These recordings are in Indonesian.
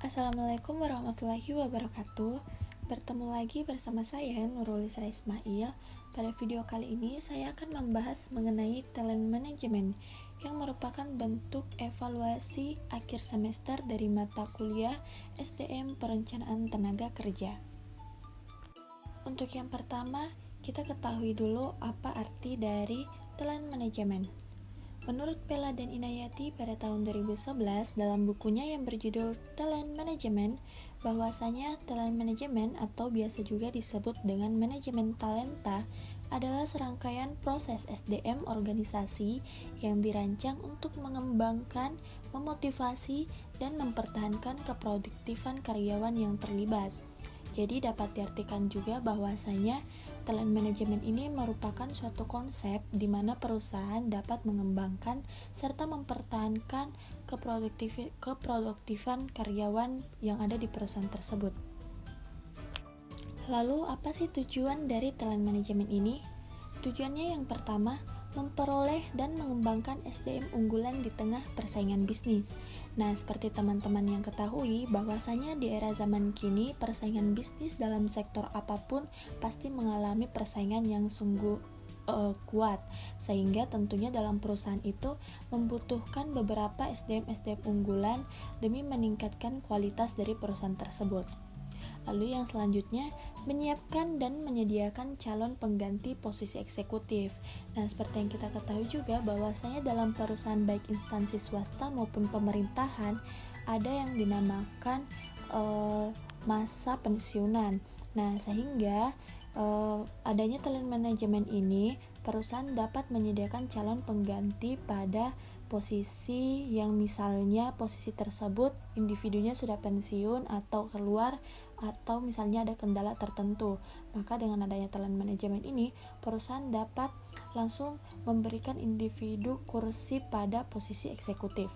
Assalamualaikum warahmatullahi wabarakatuh. Bertemu lagi bersama saya Nurul Isra Ismail. Pada video kali ini saya akan membahas mengenai talent management yang merupakan bentuk evaluasi akhir semester dari mata kuliah STM Perencanaan Tenaga Kerja. Untuk yang pertama, kita ketahui dulu apa arti dari talent management. Menurut Pella dan Inayati pada tahun 2011 dalam bukunya yang berjudul Talent Management, bahwasanya talent management atau biasa juga disebut dengan manajemen talenta adalah serangkaian proses SDM organisasi yang dirancang untuk mengembangkan, memotivasi, dan mempertahankan keproduktifan karyawan yang terlibat. Jadi dapat diartikan juga bahwasanya talent management ini merupakan suatu konsep di mana perusahaan dapat mengembangkan serta mempertahankan keproduktifan karyawan yang ada di perusahaan tersebut. Lalu apa sih tujuan dari talent management ini? Tujuannya yang pertama, memperoleh dan mengembangkan SDM unggulan di tengah persaingan bisnis. Nah, seperti teman-teman yang ketahui, bahwasanya di era zaman kini, persaingan bisnis dalam sektor apapun pasti mengalami persaingan yang sungguh kuat, sehingga tentunya dalam perusahaan itu membutuhkan beberapa SDM unggulan demi meningkatkan kualitas dari perusahaan tersebut. Lalu yang selanjutnya, menyiapkan dan menyediakan calon pengganti posisi eksekutif. Nah, seperti yang kita ketahui juga bahwasanya dalam perusahaan baik instansi swasta maupun pemerintahan ada yang dinamakan masa pensiunan. Nah, sehingga adanya talent management ini, perusahaan dapat menyediakan calon pengganti pada posisi yang misalnya posisi tersebut individunya sudah pensiun atau keluar, atau misalnya ada kendala tertentu. Maka dengan adanya talent management ini, perusahaan dapat langsung memberikan individu kursi pada posisi eksekutif.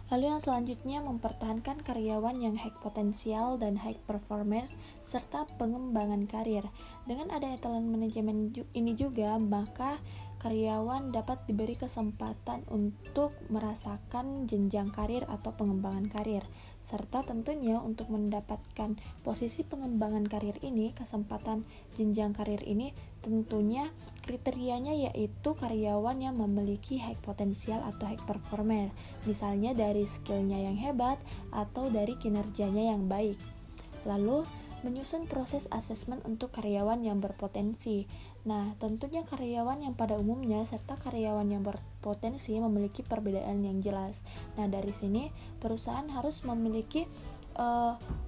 Lalu yang selanjutnya, mempertahankan karyawan yang high potensial dan high performer serta pengembangan karir. Dengan adanya talent management ini juga, maka karyawan dapat diberi kesempatan untuk merasakan jenjang karir atau pengembangan karir, serta tentunya untuk mendapatkan posisi pengembangan karir ini, kesempatan jenjang karir ini tentunya kriterianya yaitu karyawan yang memiliki high potensial atau high performer, misalnya dari skillnya yang hebat atau dari kinerjanya yang baik. Lalu menyusun proses asesmen untuk karyawan yang berpotensi. Nah, tentunya karyawan yang pada umumnya serta karyawan yang berpotensi memiliki perbedaan yang jelas. Nah, dari sini perusahaan harus memiliki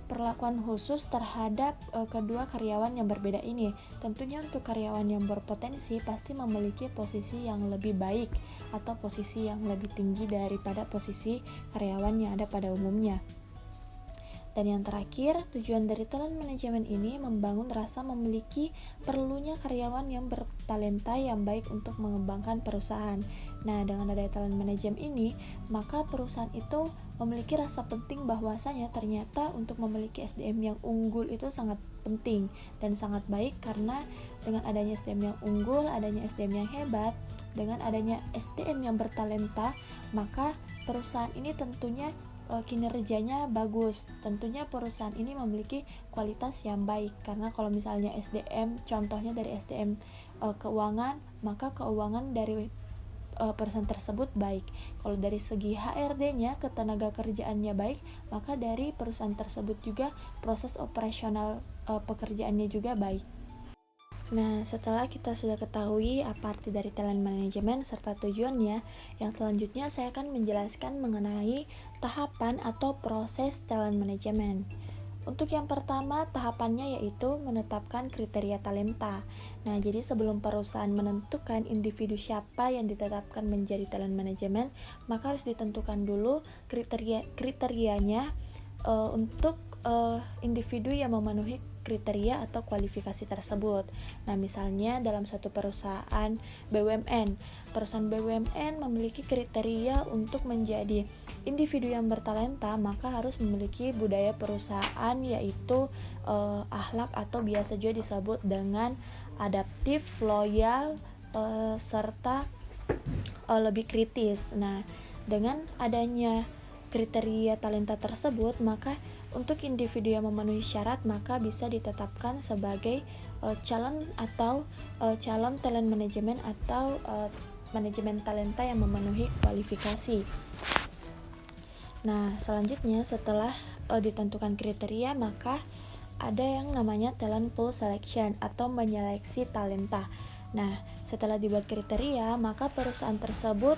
perlakuan khusus terhadap kedua karyawan yang berbeda ini. Tentunya untuk karyawan yang berpotensi pasti memiliki posisi yang lebih baik atau posisi yang lebih tinggi daripada posisi karyawan yang ada pada umumnya. Dan yang terakhir, tujuan dari talent management ini membangun rasa memiliki perlunya karyawan yang bertalenta yang baik untuk mengembangkan perusahaan. Nah, dengan adanya talent management ini, maka perusahaan itu memiliki rasa penting bahwasanya ternyata untuk memiliki SDM yang unggul itu sangat penting dan sangat baik, karena dengan adanya SDM yang unggul, adanya SDM yang hebat, dengan adanya SDM yang bertalenta, maka perusahaan ini tentunya kinerjanya bagus. Tentunya perusahaan ini memiliki kualitas yang baik, karena kalau misalnya SDM, contohnya dari SDM keuangan, maka keuangan dari perusahaan tersebut baik. Kalau dari segi HRD-nya, ketenaga kerjaannya baik, maka dari perusahaan tersebut juga proses operasional pekerjaannya juga baik. Nah, setelah kita sudah ketahui apa arti dari talent management serta tujuannya, yang selanjutnya saya akan menjelaskan mengenai tahapan atau proses talent management. Untuk yang pertama, tahapannya yaitu menetapkan kriteria talenta. Nah, jadi sebelum perusahaan menentukan individu siapa yang ditetapkan menjadi talent management, maka harus ditentukan dulu kriterianya untuk individu yang memenuhi kriteria atau kualifikasi tersebut. Nah, misalnya dalam satu perusahaan BUMN, perusahaan BUMN memiliki kriteria untuk menjadi individu yang bertalenta, maka harus memiliki budaya perusahaan yaitu akhlak atau biasa juga disebut dengan adaptif, loyal, serta lebih kritis. Nah, dengan adanya kriteria talenta tersebut, maka untuk individu yang memenuhi syarat maka bisa ditetapkan sebagai calon talent manajemen atau manajemen talenta yang memenuhi kualifikasi. Nah, selanjutnya setelah ditentukan kriteria, maka ada yang namanya talent pool selection atau menyeleksi talenta. Nah, setelah dibuat kriteria, maka perusahaan tersebut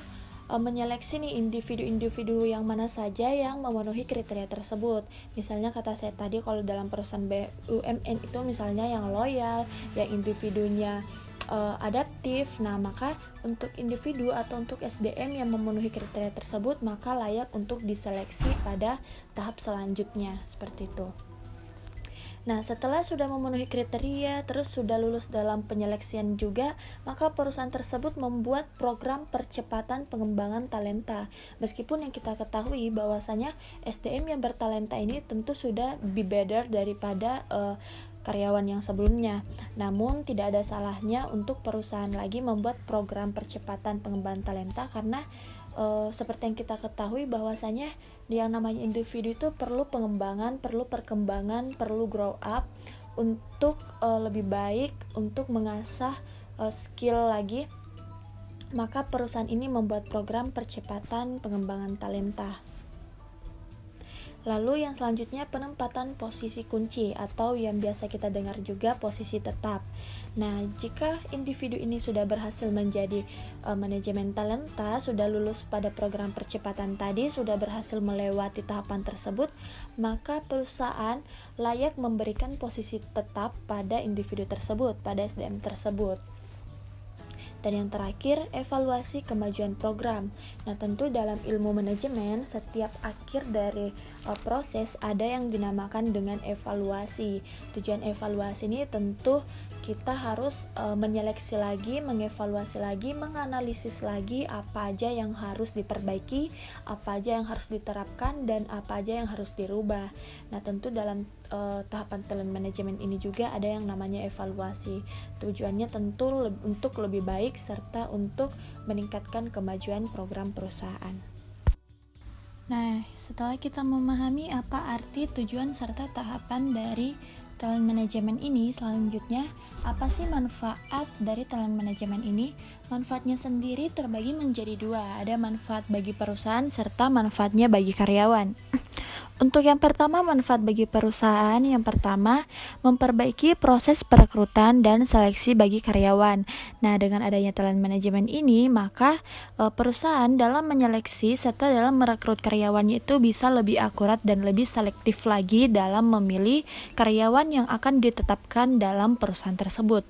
menyeleksi nih individu-individu yang mana saja yang memenuhi kriteria tersebut. Misalnya kata saya tadi, kalau dalam perusahaan BUMN itu misalnya yang loyal, yang individunya adaptif. Nah, maka untuk individu atau untuk SDM yang memenuhi kriteria tersebut maka layak untuk diseleksi pada tahap selanjutnya, seperti itu. Nah, setelah sudah memenuhi kriteria, terus sudah lulus dalam penyeleksian juga, maka perusahaan tersebut membuat program percepatan pengembangan talenta. Meskipun yang kita ketahui bahwasanya SDM yang bertalenta ini tentu sudah be better daripada karyawan yang sebelumnya. Namun tidak ada salahnya untuk perusahaan lagi membuat program percepatan pengembangan talenta, karena seperti yang kita ketahui bahwasanya yang namanya individu itu perlu pengembangan, perlu perkembangan, perlu grow up untuk lebih baik, untuk mengasah skill lagi. Maka perusahaan ini membuat program percepatan pengembangan talenta. Lalu yang selanjutnya penempatan posisi kunci atau yang biasa kita dengar juga posisi tetap. Nah, jika individu ini sudah berhasil menjadi manajemen talenta, sudah lulus pada program percepatan tadi, sudah berhasil melewati tahapan tersebut, maka perusahaan layak memberikan posisi tetap pada individu tersebut, pada SDM tersebut. Dan yang terakhir, evaluasi kemajuan program. Nah, tentu dalam ilmu manajemen, setiap akhir dari proses ada yang dinamakan dengan evaluasi. Tujuan evaluasi ini tentu kita harus menyeleksi lagi, mengevaluasi lagi, menganalisis lagi apa aja yang harus diperbaiki, apa aja yang harus diterapkan, dan apa aja yang harus dirubah. Nah, tentu dalam tahapan talent management ini juga ada yang namanya evaluasi. Tujuannya tentu untuk lebih baik serta untuk meningkatkan kemajuan program perusahaan. Nah, setelah kita memahami apa arti, tujuan, serta tahapan dari talent management ini, selanjutnya apa sih manfaat dari talent management ini? Manfaatnya sendiri terbagi menjadi dua, ada manfaat bagi perusahaan serta manfaatnya bagi karyawan. Untuk yang pertama, manfaat bagi perusahaan, yang pertama memperbaiki proses perekrutan dan seleksi bagi karyawan. Nah, dengan adanya talent management ini, maka perusahaan dalam menyeleksi serta dalam merekrut karyawannya itu bisa lebih akurat dan lebih selektif lagi dalam memilih karyawan yang akan ditetapkan dalam perusahaan tersebut.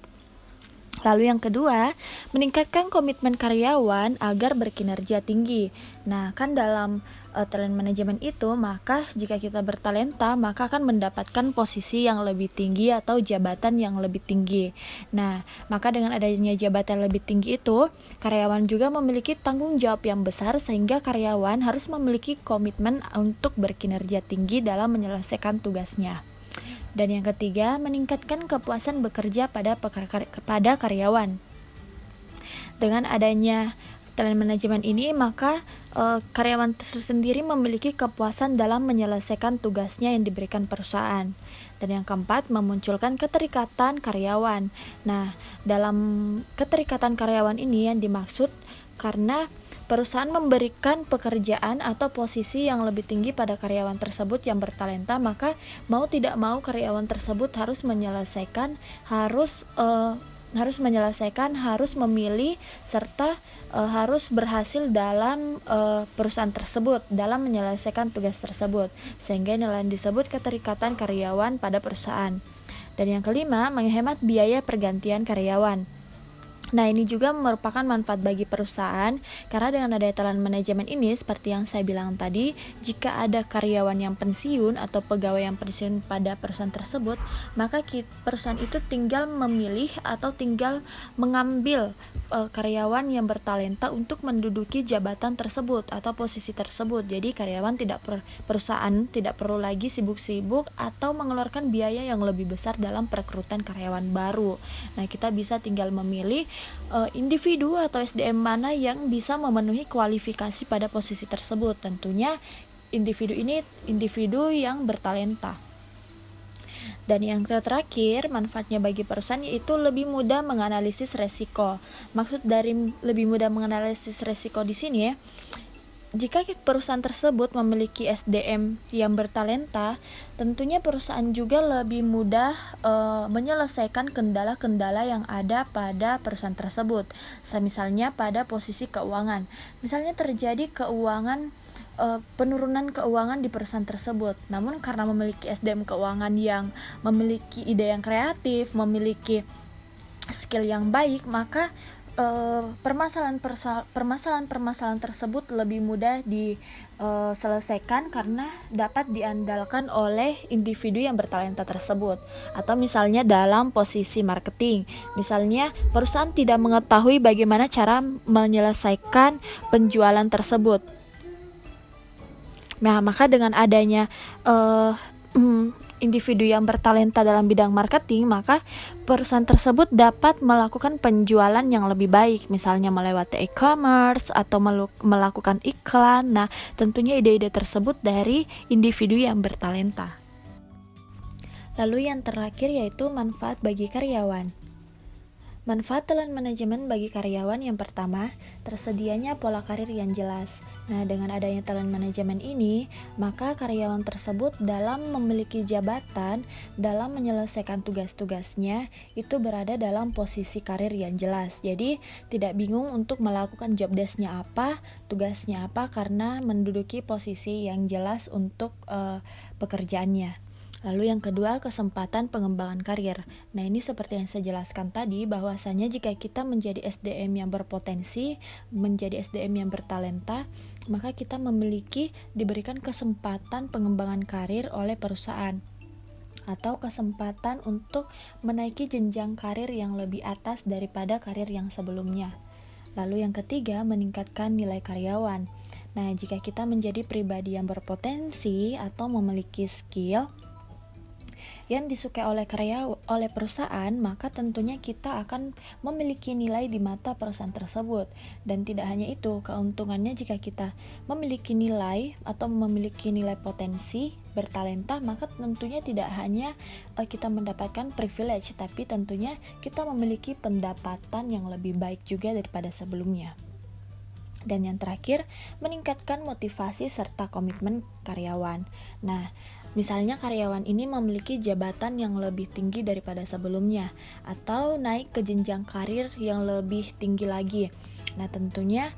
Lalu yang kedua, meningkatkan komitmen karyawan agar berkinerja tinggi. Nah, kan dalam talent management itu, maka jika kita bertalenta, maka akan mendapatkan posisi yang lebih tinggi atau jabatan yang lebih tinggi. Nah, maka dengan adanya jabatan lebih tinggi itu, karyawan juga memiliki tanggung jawab yang besar, sehingga karyawan harus memiliki komitmen untuk berkinerja tinggi dalam menyelesaikan tugasnya. Dan yang ketiga, meningkatkan kepuasan bekerja pada karyawan. Dengan adanya talent management ini, maka karyawan tersendiri memiliki kepuasan dalam menyelesaikan tugasnya yang diberikan perusahaan. Dan yang keempat, memunculkan keterikatan karyawan. Nah, dalam keterikatan karyawan ini yang dimaksud karena perusahaan memberikan pekerjaan atau posisi yang lebih tinggi pada karyawan tersebut yang bertalenta, maka mau tidak mau karyawan tersebut harus menyelesaikan, harus memilih serta harus berhasil dalam perusahaan tersebut dalam menyelesaikan tugas tersebut, sehingga inilah yang disebut keterikatan karyawan pada perusahaan. Dan yang kelima, menghemat biaya pergantian karyawan. Nah, ini juga merupakan manfaat bagi perusahaan, karena dengan adanya talent management ini, seperti yang saya bilang tadi, jika ada karyawan yang pensiun atau pegawai yang pensiun pada perusahaan tersebut, maka perusahaan itu tinggal memilih atau tinggal mengambil karyawan yang bertalenta untuk menduduki jabatan tersebut atau posisi tersebut. Jadi perusahaan tidak perlu lagi sibuk-sibuk atau mengeluarkan biaya yang lebih besar dalam perekrutan karyawan baru. Nah, kita bisa tinggal memilih individu atau SDM mana yang bisa memenuhi kualifikasi pada posisi tersebut. Tentunya individu ini individu yang bertalenta. Dan yang terakhir, manfaatnya bagi perusahaan yaitu lebih mudah menganalisis resiko. Maksud dari lebih mudah menganalisis resiko di sini ya, jika perusahaan tersebut memiliki SDM yang bertalenta, tentunya perusahaan juga lebih mudah menyelesaikan kendala-kendala yang ada pada perusahaan tersebut. Misalnya pada posisi keuangan. Misalnya terjadi penurunan keuangan di perusahaan tersebut. Namun karena memiliki SDM keuangan yang memiliki ide yang kreatif, memiliki skill yang baik, maka permasalahan-permasalahan tersebut lebih mudah diselesaikan karena dapat diandalkan oleh individu yang bertalenta tersebut. Atau misalnya dalam posisi marketing, misalnya perusahaan tidak mengetahui bagaimana cara menyelesaikan penjualan tersebut. Nah, maka dengan adanya individu yang bertalenta dalam bidang marketing, maka perusahaan tersebut dapat melakukan penjualan yang lebih baik, misalnya melewati e-commerce atau melakukan iklan. Nah, tentunya ide-ide tersebut dari individu yang bertalenta. Lalu yang terakhir yaitu manfaat bagi karyawan. Manfaat talent manajemen bagi karyawan yang pertama, tersedianya pola karir yang jelas. Nah, dengan adanya talent manajemen ini, maka karyawan tersebut dalam memiliki jabatan, dalam menyelesaikan tugas-tugasnya, itu berada dalam posisi karir yang jelas. Jadi, tidak bingung untuk melakukan job desk-nya apa, tugasnya apa, karena menduduki posisi yang jelas untuk pekerjaannya. Lalu yang kedua, kesempatan pengembangan karir. Nah, ini seperti yang saya jelaskan tadi, bahwasanya jika kita menjadi SDM yang berpotensi, menjadi SDM yang bertalenta, maka kita diberikan kesempatan pengembangan karir oleh perusahaan, atau kesempatan untuk menaiki jenjang karir yang lebih atas daripada karir yang sebelumnya. Lalu yang ketiga, meningkatkan nilai karyawan. Nah, jika kita menjadi pribadi yang berpotensi atau memiliki skill yang disukai oleh perusahaan, maka tentunya kita akan memiliki nilai di mata perusahaan tersebut. Dan tidak hanya itu, keuntungannya jika kita memiliki nilai atau memiliki nilai potensi bertalenta, maka tentunya tidak hanya kita mendapatkan privilege, tapi tentunya kita memiliki pendapatan yang lebih baik juga daripada sebelumnya. Dan yang terakhir, meningkatkan motivasi serta komitmen karyawan. Nah, misalnya karyawan ini memiliki jabatan yang lebih tinggi daripada sebelumnya, atau naik ke jenjang karir yang lebih tinggi lagi. Nah, tentunya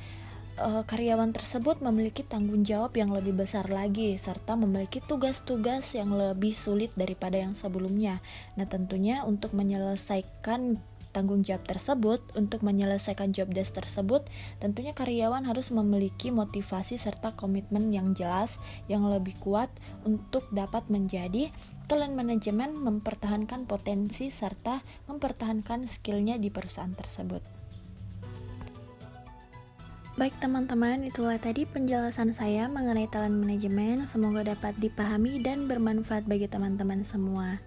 karyawan tersebut memiliki tanggung jawab yang lebih besar lagi, serta memiliki tugas-tugas yang lebih sulit daripada yang sebelumnya. Nah, tentunya untuk menyelesaikan tanggung jawab tersebut, untuk menyelesaikan job desk tersebut, tentunya karyawan harus memiliki motivasi serta komitmen yang jelas, yang lebih kuat untuk dapat menjadi talent manajemen, mempertahankan potensi serta mempertahankan skillnya di perusahaan tersebut. Baik teman-teman, itulah tadi penjelasan saya mengenai talent manajemen. Semoga dapat dipahami dan bermanfaat bagi teman-teman semua.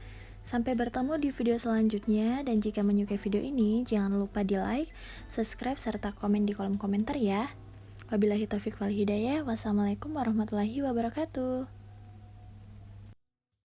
Sampai bertemu di video selanjutnya, dan jika menyukai video ini, jangan lupa di like, subscribe, serta komen di kolom komentar ya. Wabillahi taufiq wal hidayah. Wassalamualaikum warahmatullahi wabarakatuh.